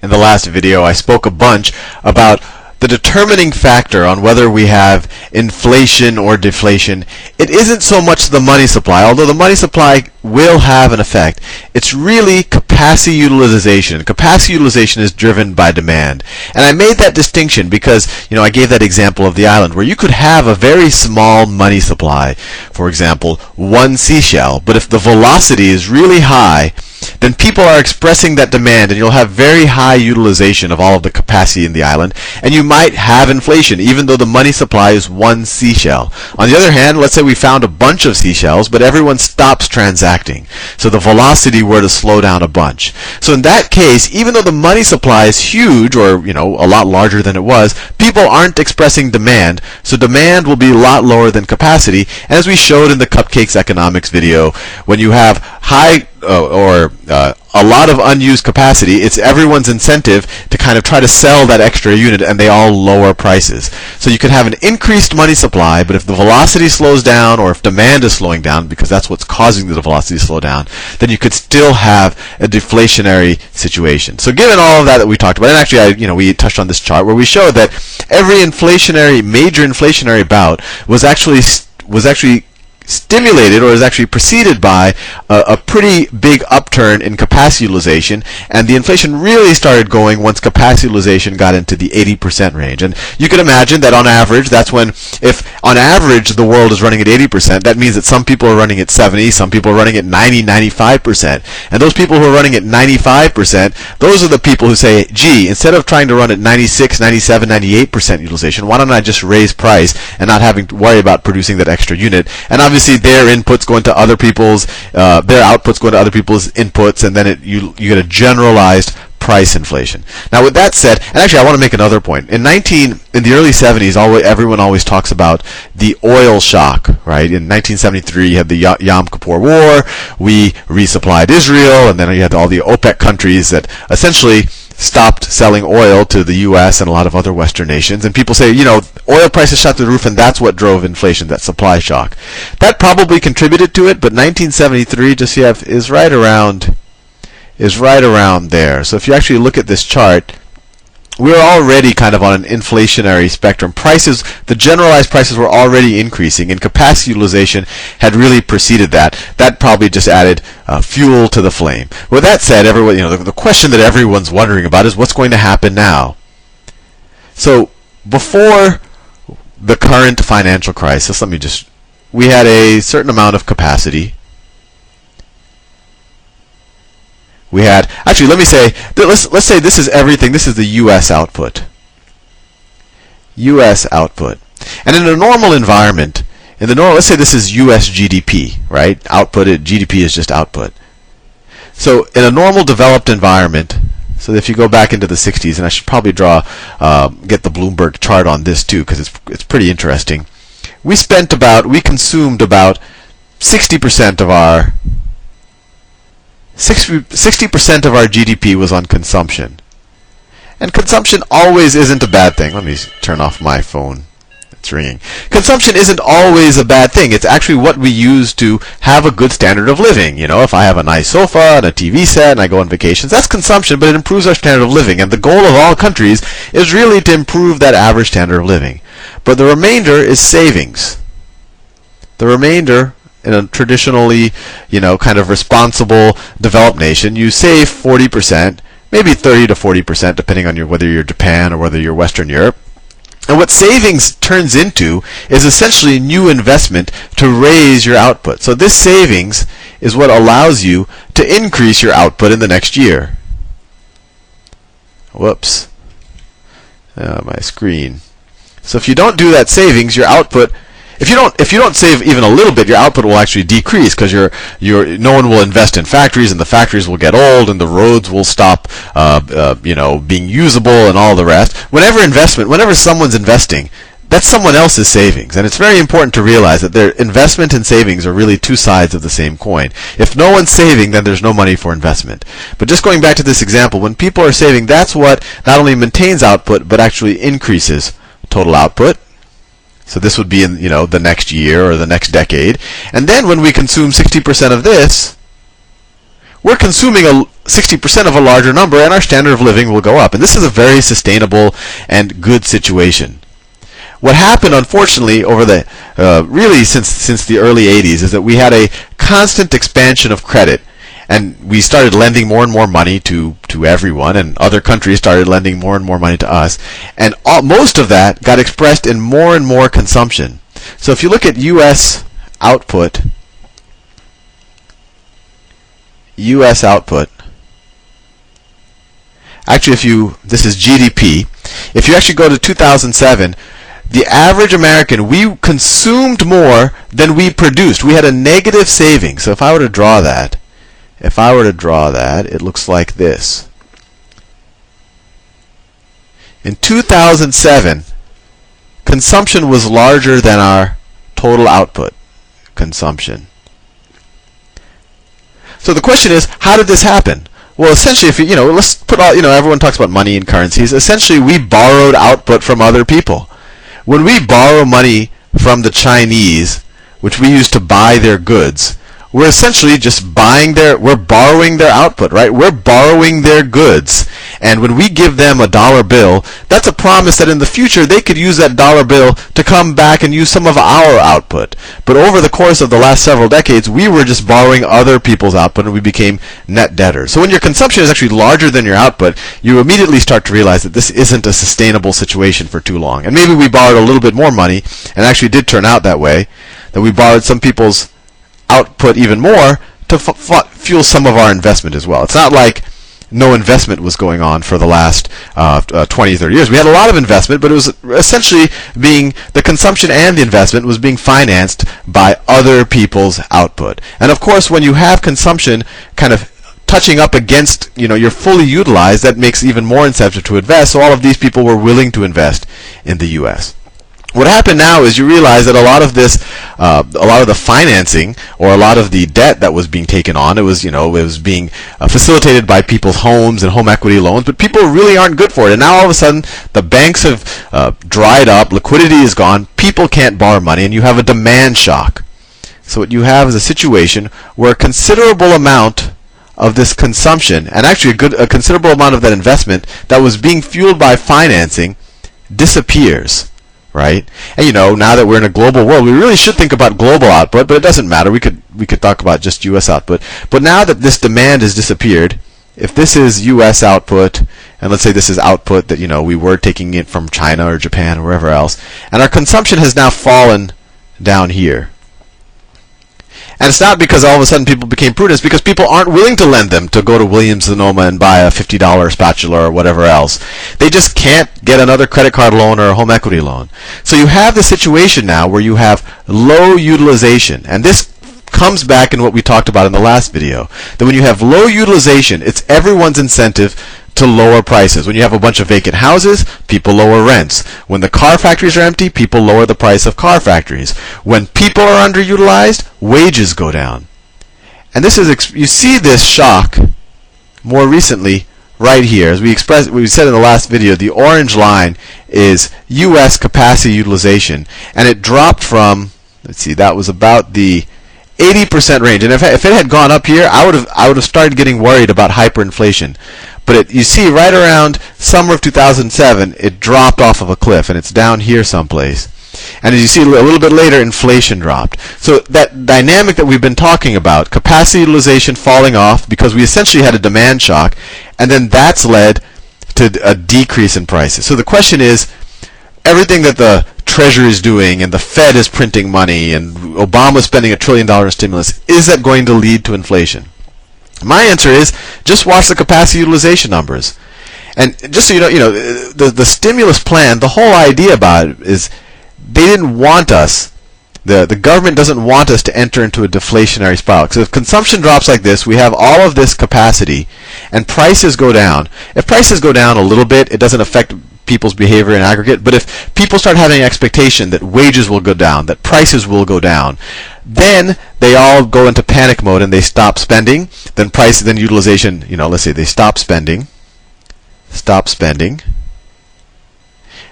In the last video, I spoke a bunch about the determining factor on whether we have inflation or deflation. It isn't so much the money supply, although the money supply will have an effect. It's really capacity utilization. Capacity utilization is driven by demand. And I made that distinction because, I gave that example of the island where you could have a very small money supply, for example, one seashell, but if the velocity is really high, then people are expressing that demand, and you'll have very high utilization of all of the capacity in the island, and you might have inflation, even though the money supply is one seashell. On the other hand, let's say we found a bunch of seashells, but everyone stops transacting, so the velocity were to slow down a bunch. So in that case, even though the money supply is huge, or a lot larger than it was, people aren't expressing demand, so demand will be a lot lower than capacity. And as we showed in the Cupcakes Economics video, when you have high a lot of unused capacity, it's everyone's incentive to kind of try to sell that extra unit, and they all lower prices. So you can have an increased money supply, but if the velocity slows down, or if demand is slowing down, because that's what's causing the velocity to slow down, then you could still have a deflationary situation. So given all of that we talked about, and actually we touched on this chart where we showed that every major inflationary bout was actually stimulated, or is actually preceded by a pretty big upturn in capacity utilization, and the inflation really started going once capacity utilization got into the 80% range. And you can imagine that on average, that's when, if on average the world is running at 80%, that means that some people are running at 70, some people are running at 90, 95%. And those people who are running at 95%, those are the people who say, gee, instead of trying to run at 96, 97, 98% utilization, why don't I just raise price and not having to worry about producing that extra unit? And obviously their inputs go into other people's, their outputs go into other people's inputs, and then you get a generalized price inflation. Now with that said, and actually I want to make another point. In the early 70s, everyone always talks about the oil shock, right? In 1973, you had the Yom Kippur War, we resupplied Israel, and then you had all the OPEC countries that essentially stopped selling oil to the U.S. and a lot of other Western nations. And people say, oil prices shot through the roof, and that's what drove inflation, that supply shock. That probably contributed to it, but 1973 is right around there. So if you actually look at this chart, we're already kind of on an inflationary spectrum. Prices, the generalized prices were already increasing, and capacity utilization had really preceded that. That probably just added fuel to the flame. With that said, everyone, the question that everyone's wondering about is what's going to happen now. So before the current financial crisis, we had a certain amount of capacity. Let's say this is everything. This is the U.S. output. U.S. output. And in a normal environment, let's say this is U.S. GDP, right? GDP is just output. So in a normal developed environment, so if you go back into the 60s, and I should probably get the Bloomberg chart on this too, because it's pretty interesting. We consumed about 60% of our 60% of our GDP was on consumption. And consumption always isn't a bad thing. Let me turn off my phone. It's ringing. Consumption isn't always a bad thing. It's actually what we use to have a good standard of living. If I have a nice sofa and a TV set and I go on vacations, that's consumption, but it improves our standard of living. And the goal of all countries is really to improve that average standard of living. But the remainder is savings. The remainder, in a traditionally, kind of responsible developed nation, you save 40%, maybe 30 to 40%, depending on whether you're Japan or whether you're Western Europe. And what savings turns into is essentially new investment to raise your output. So this savings is what allows you to increase your output in the next year. Whoops. My screen. So if you don't do that savings, your output, if you don't save even a little bit, your output will actually decrease, because no one will invest in factories, and the factories will get old, and the roads will stop being usable, and all the rest. Whenever someone's investing, that's someone else's savings. And it's very important to realize that their investment and savings are really two sides of the same coin. If no one's saving, then there's no money for investment. But just going back to this example, when people are saving, that's what not only maintains output, but actually increases total output. So this would be in the next year or the next decade. And then when we consume 60% of this, we're consuming 60% of a larger number, and our standard of living will go up. And this is a very sustainable and good situation. What happened, unfortunately, over the really since the early 80s is that we had a constant expansion of credit, and we started lending more and more money to everyone, and other countries started lending more and more money to us, and most of that got expressed in more and more consumption. So if you look at U.S. output, actually this is GDP. If you actually go to 2007, the average American, we consumed more than we produced. We had a negative savings. So if I were to draw that, it looks like this. In 2007, consumption was larger than our total output consumption. So the question is, how did this happen? Well, essentially, if let's put all, everyone talks about money and currencies. Essentially, we borrowed output from other people. When we borrow money from the Chinese, which we use to buy their goods, we're essentially just we're borrowing their output, right? We're borrowing their goods. And when we give them a dollar bill, that's a promise that in the future they could use that dollar bill to come back and use some of our output. But over the course of the last several decades, we were just borrowing other people's output, and we became net debtors. So when your consumption is actually larger than your output, you immediately start to realize that this isn't a sustainable situation for too long. And maybe we borrowed a little bit more money, and actually did turn out that way, that we borrowed some people's output even more to fuel some of our investment as well. It's not like no investment was going on for the last 20, 30 years. We had a lot of investment, but it was essentially the consumption and the investment was being financed by other people's output. And of course, when you have consumption kind of touching up against, you're fully utilized, that makes even more incentive to invest. So all of these people were willing to invest in the U.S. What happened now is you realize that a lot of the financing, or a lot of the debt that was being taken on, it was being facilitated by people's homes and home equity loans, but people really aren't good for it. And now all of a sudden, the banks have dried up, liquidity is gone, people can't borrow money, and you have a demand shock. So what you have is a situation where a considerable amount of this consumption, and actually a considerable amount of that investment that was being fueled by financing, disappears. Right? And now that we're in a global world, we really should think about global output, but it doesn't matter. We could talk about just U.S. output. But now that this demand has disappeared, if this is U.S. output, and let's say this is output that we were taking it from China or Japan or wherever else, and our consumption has now fallen down here. And it's not because all of a sudden people became prudent. It's because people aren't willing to lend them to go to Williams-Sonoma and buy a $50 spatula or whatever else. They just can't get another credit card loan or a home equity loan. So you have the situation now where you have low utilization. And this comes back in what we talked about in the last video. That when you have low utilization, it's everyone's incentive to lower prices. When you have a bunch of vacant houses, people lower rents. When the car factories are empty, people lower the price of car factories. When people are underutilized, wages go down. And this is you see this shock more recently right here. As we said in the last video, the orange line is U.S. capacity utilization, and it dropped from, let's see, that was about the 80% range. And if it had gone up here, I would have started getting worried about hyperinflation. But you see right around summer of 2007, it dropped off of a cliff, and it's down here someplace. And as you see a little bit later, inflation dropped. So that dynamic that we've been talking about, capacity utilization falling off because we essentially had a demand shock, and then that's led to a decrease in prices. So the question is, everything that the Treasury is doing, and the Fed is printing money, and Obama's spending $1 trillion in stimulus, is that going to lead to inflation? My answer is, just watch the capacity utilization numbers. And just so you know, the stimulus plan, the whole idea about it is they didn't want us, the government doesn't want us to enter into a deflationary spiral. So if consumption drops like this, we have all of this capacity, and prices go down. If prices go down a little bit, it doesn't affect people's behavior in aggregate. But if people start having an expectation that wages will go down, that prices will go down, then they all go into panic mode and they stop spending. Then utilization, let's say they stop spending.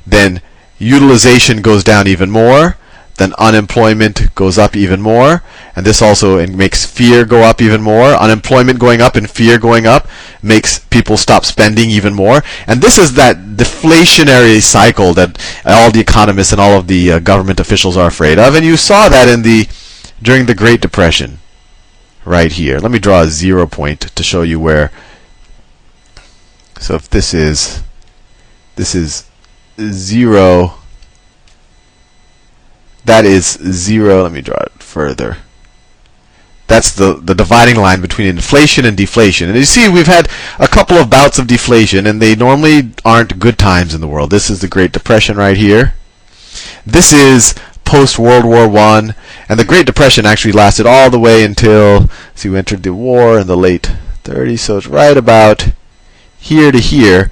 Then utilization goes down even more. then unemployment goes up even more, and this also makes fear go up even more. Unemployment going up and fear going up makes people stop spending even more, and this is that deflationary cycle that all the economists and all of the government officials are afraid of, and you saw that during the Great Depression right here. Let me draw a 0 point to show you where. So if this is 0, that is 0. Let me draw it further. That's the dividing line between inflation and deflation. And you see, we've had a couple of bouts of deflation, and they normally aren't good times in the world. This is the Great Depression right here. This is post-World War I, and the Great Depression actually lasted all the way until, see, we entered the war in the late 30s, so it's right about here to here.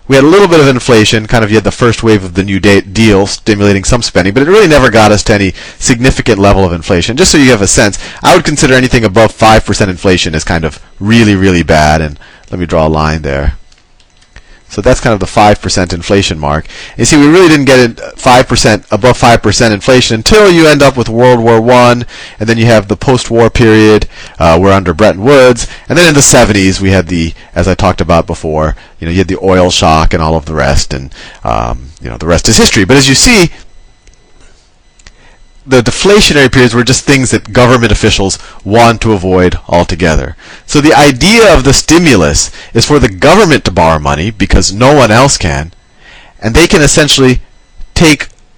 We had a little bit of inflation, kind of you had the first wave of the New Deal stimulating some spending, but it really never got us to any significant level of inflation. Just so you have a sense, I would consider anything above 5% inflation as kind of really, really bad, and let me draw a line there. So that's kind of the 5% inflation mark. And you see, we really didn't get 5% above 5% inflation until you end up with World War I, and then you have the post-war period. We're under Bretton Woods, and then in the 70s we had the, as I talked about before, you had the oil shock and all of the rest, and the rest is history. But as you see, the deflationary periods were just things that government officials want to avoid altogether. So the idea of the stimulus is for the government to borrow money because no one else can, and they can essentially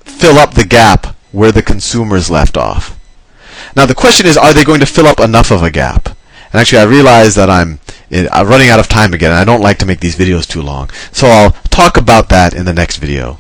fill up the gap where the consumers left off. Now the question is, are they going to fill up enough of a gap? And actually I realize that I'm running out of time again, and I don't like to make these videos too long. So I'll talk about that in the next video.